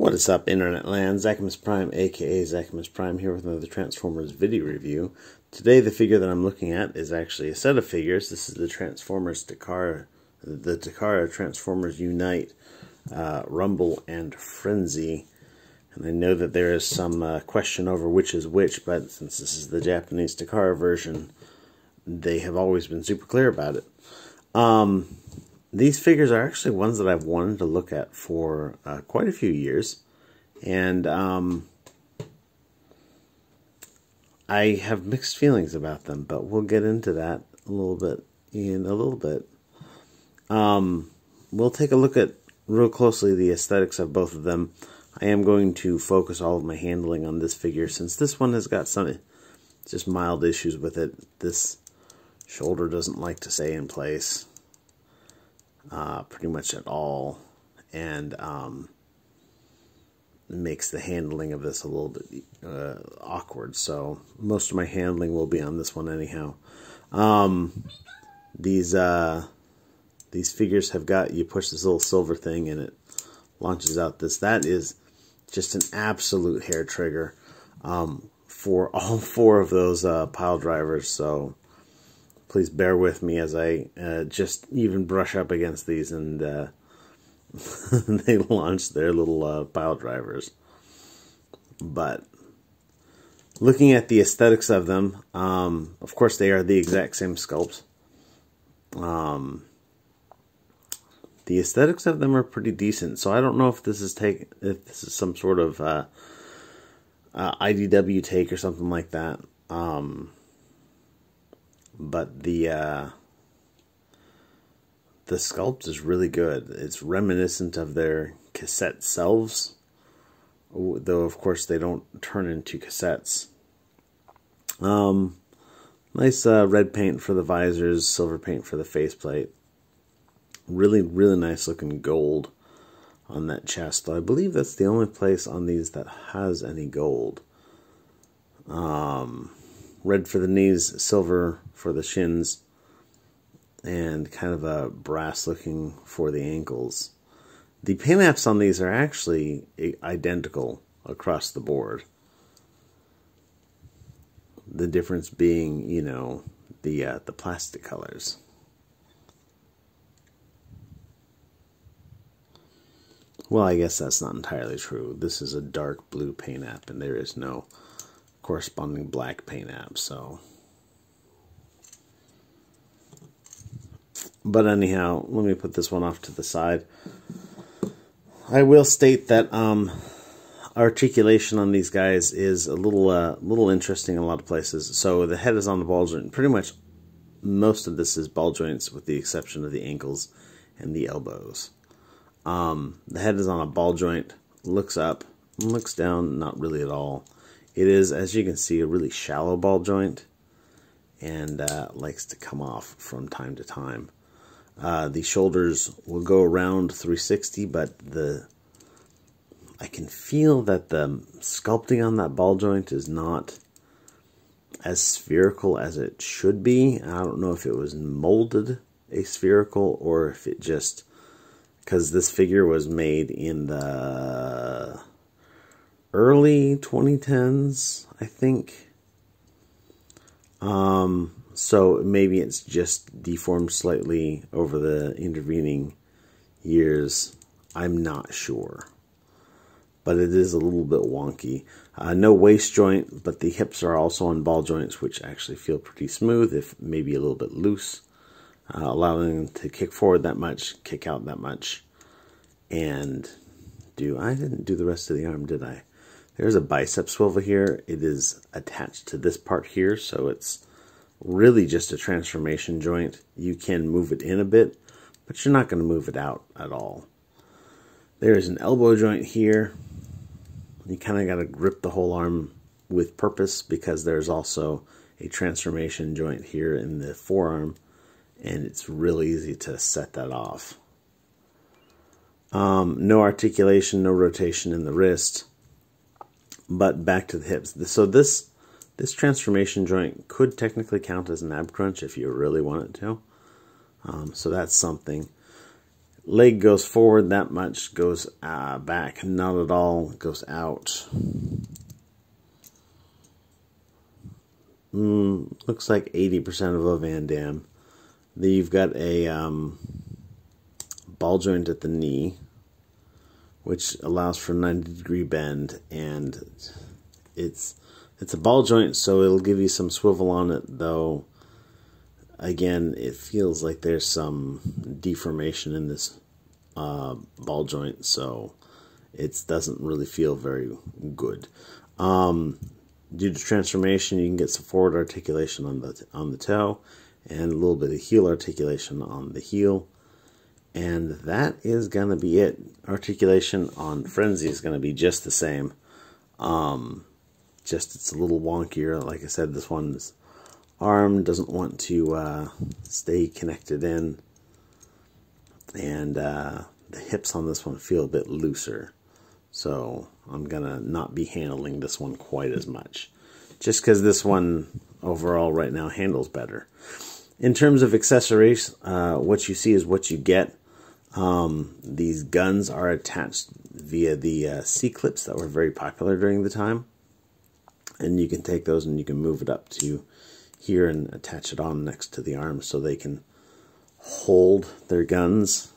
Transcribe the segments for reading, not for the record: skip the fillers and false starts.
What is up, Internet Land? Zachamus Prime, aka Zachamus Prime, here with another Transformers video review. Today, the figure that I'm looking at is actually a set of figures. This is the Transformers Takara, the Takara Transformers Unite, Rumble, and Frenzy. And I know that there is some question over which is which, but since this is the Japanese Takara version, they have always been super clear about it. These figures are actually ones that I've wanted to look at for quite a few years, and I have mixed feelings about them, but we'll get into that a little bit in a little bit. We'll take a look at real closely the aesthetics of both of them. I am going to focus all of my handling on this figure, since this one has got some just mild issues with it. This shoulder doesn't like to stay in place pretty much at all, and it makes the handling of this a little bit awkward, so most of my handling will be on this one anyhow. These figures have got, you push this little silver thing and it launches out this. That is just an absolute hair trigger for all four of those pile drivers, so please bear with me as I just even brush up against these, and they launch their little pile drivers. But looking at the aesthetics of them, of course they are the exact same sculpt. The aesthetics of them are pretty decent, so I don't know if this is some sort of IDW take or something like that. But the sculpt is really good. It's reminiscent of their cassette selves, though of course they don't turn into cassettes. Nice red paint for the visors, silver paint for the faceplate. Really, really nice looking gold on that chest, though I believe that's the only place on these that has any gold. Red for the knees, silver for the shins, and kind of a brass looking for the ankles. The paint apps on these are actually identical across the board. The difference being, you know, the plastic colors. Well, I guess that's not entirely true. This is a dark blue paint app, and there is no corresponding black paint app, so. But anyhow, let me put this one off to the side. I will state that articulation on these guys is a little interesting in a lot of places. So the head is on the ball joint. Pretty much most of this is ball joints, with the exception of the ankles and the elbows. The head is on a ball joint, looks up, looks down, not really at all. It is, as you can see, a really shallow ball joint, and likes to come off from time to time. The shoulders will go around 360, but I can feel that the sculpting on that ball joint is not as spherical as it should be. I don't know if it was molded a spherical, or if it just, because this figure was made in the early 2010s, I think. So maybe it's just deformed slightly over the intervening years. I'm not sure. But it is a little bit wonky. No waist joint, but the hips are also on ball joints, which actually feel pretty smooth, if maybe a little bit loose, allowing them to kick forward that much, kick out that much, and I didn't do the rest of the arm, did I? There's a bicep swivel here. It is attached to this part here, so it's really just a transformation joint. You can move it in a bit, but you're not going to move it out at all. There's an elbow joint here. You kind of got to grip the whole arm with purpose, because there's also a transformation joint here in the forearm, and it's really easy to set that off. No articulation, no rotation in the wrist. But back to the hips. So this transformation joint could technically count as an ab crunch if you really want it to. So that's something. Leg goes forward that much, goes back not at all, goes out. Looks like 80% of a Van Dam. Then you've got a ball joint at the knee, which allows for a 90-degree bend, and it's a ball joint, so it'll give you some swivel on it, though again it feels like there's some deformation in this ball joint, so it doesn't really feel very good. Due to transformation, you can get some forward articulation on the toe and a little bit of heel articulation on the heel. And that is going to be it. Articulation on Frenzy is going to be just the same. Just it's a little wonkier. Like I said, this one's arm doesn't want to stay connected in. And the hips on this one feel a bit looser. So I'm going to not be handling this one quite as much. Just because this one overall right now handles better. In terms of accessories, what you see is what you get. These guns are attached via the C-clips that were very popular during the time. And you can take those and you can move it up to here and attach it on next to the arm so they can hold their guns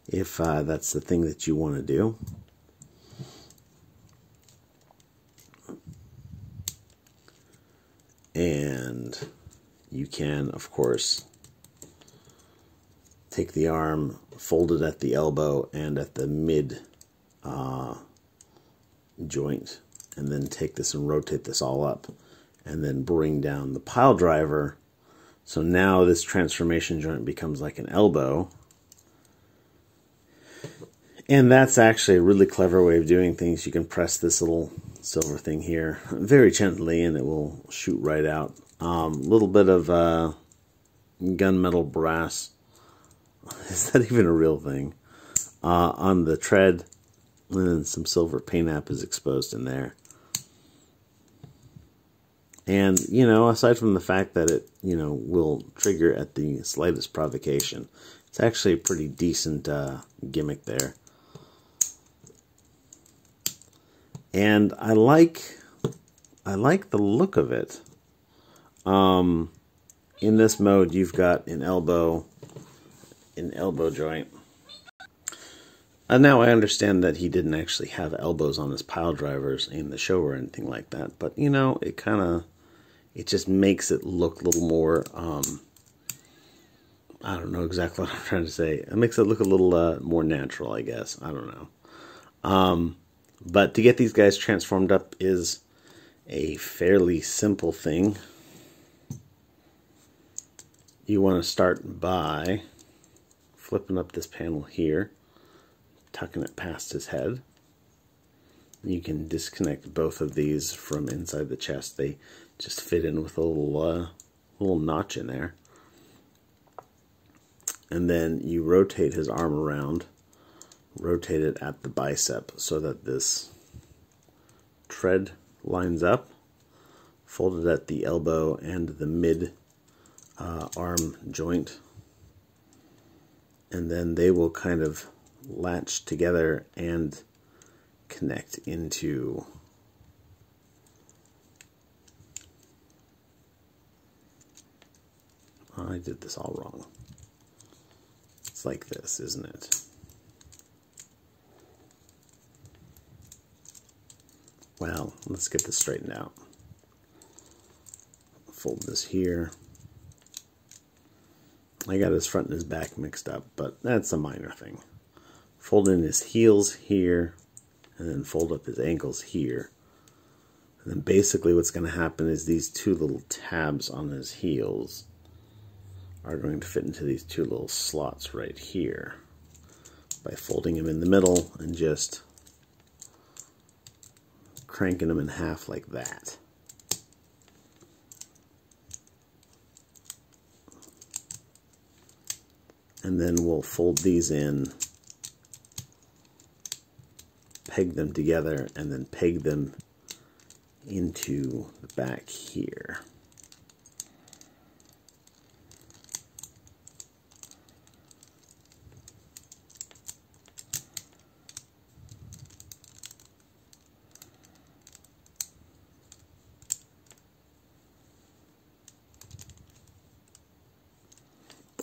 if that's the thing that you want to do. And you can, of course, take the arm, fold it at the elbow and at the mid joint, and then take this and rotate this all up, and then bring down the pile driver. So now this transformation joint becomes like an elbow. And that's actually a really clever way of doing things. You can press this little silver thing here very gently and it will shoot right out. Little bit of gunmetal brass. Is that even a real thing? On the tread, and then some silver paint app is exposed in there. And, you know, aside from the fact that it, you know, will trigger at the slightest provocation, it's actually a pretty decent gimmick there. And I like the look of it. In this mode, you've got an elbow joint. And now I understand that he didn't actually have elbows on his pile drivers in the show or anything like that. But, you know, it just makes it look a little more, I don't know exactly what I'm trying to say. It makes it look a little more natural, I guess. I don't know. But to get these guys transformed up is a fairly simple thing. You want to start by flipping up this panel here, tucking it past his head. You can disconnect both of these from inside the chest. They just fit in with a little notch in there. And then you rotate his arm around, rotate it at the bicep so that this tread lines up, fold it at the elbow and the mid arm joint, and then they will kind of latch together and connect into I did this all wrong. It's like this, isn't it? Well, let's get this straightened out. Fold this here. I got his front and his back mixed up, but that's a minor thing. Fold in his heels here, and then fold up his ankles here. And then basically what's going to happen is these two little tabs on his heels are going to fit into these two little slots right here by folding him in the middle and just cranking them in half like that. And then we'll fold these in, peg them together, and then peg them into the back here.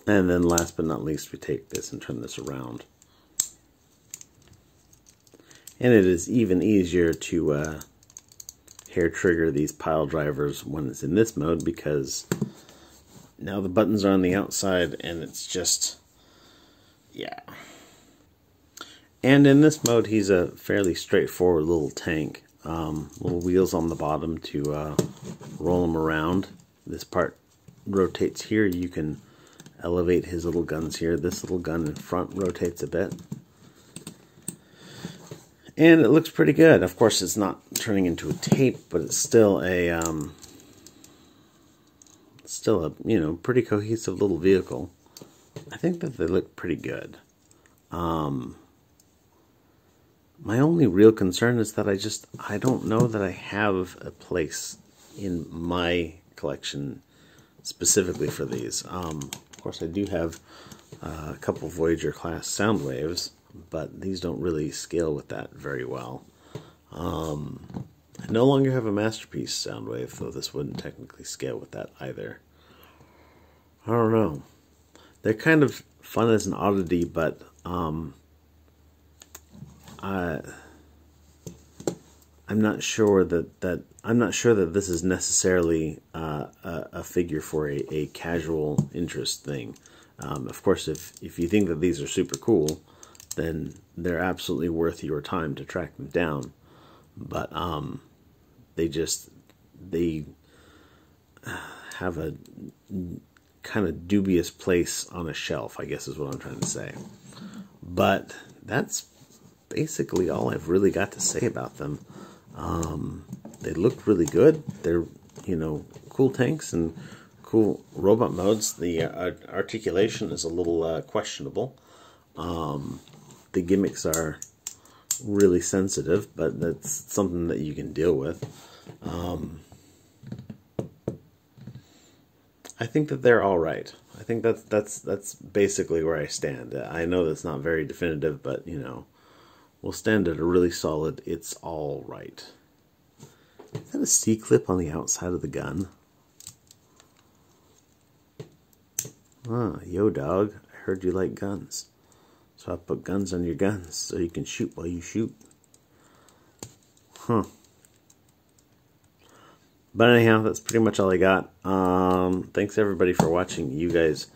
And then last but not least, we take this and turn this around. And it is even easier to hair trigger these pile drivers when it's in this mode, because now the buttons are on the outside and it's just, yeah. And in this mode, he's a fairly straightforward little tank. Little wheels on the bottom to roll him around. This part rotates here. You can elevate his little guns here. This little gun in front rotates a bit. And it looks pretty good. Of course, it's not turning into a tape, but it's still a pretty cohesive little vehicle. I think that they look pretty good. My only real concern is that I don't know that I have a place in my collection specifically for these. Of course, I do have a couple Voyager class sound waves, but these don't really scale with that very well. I no longer have a Masterpiece sound wave, though this wouldn't technically scale with that either. I don't know. They're kind of fun as an oddity, but I'm not sure that this is necessarily a figure for a casual interest thing. Of course, if you think that these are super cool, then they're absolutely worth your time to track them down. But they have a kind of dubious place on a shelf, I guess is what I'm trying to say. But that's basically all I've really got to say about them. They look really good. They're, cool tanks and cool robot modes. The articulation is a little questionable. The gimmicks are really sensitive, but that's something that you can deal with. I think that they're all right. I think that's basically where I stand. I know that's not very definitive, but we'll stand at a really solid, it's all right. Is that a C-clip on the outside of the gun? Ah, yo dog, I heard you like guns. So I put guns on your guns so you can shoot while you shoot. Huh. But anyhow, that's pretty much all I got. Thanks everybody for watching. You guys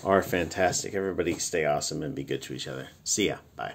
are fantastic. Everybody stay awesome and be good to each other. See ya. Bye.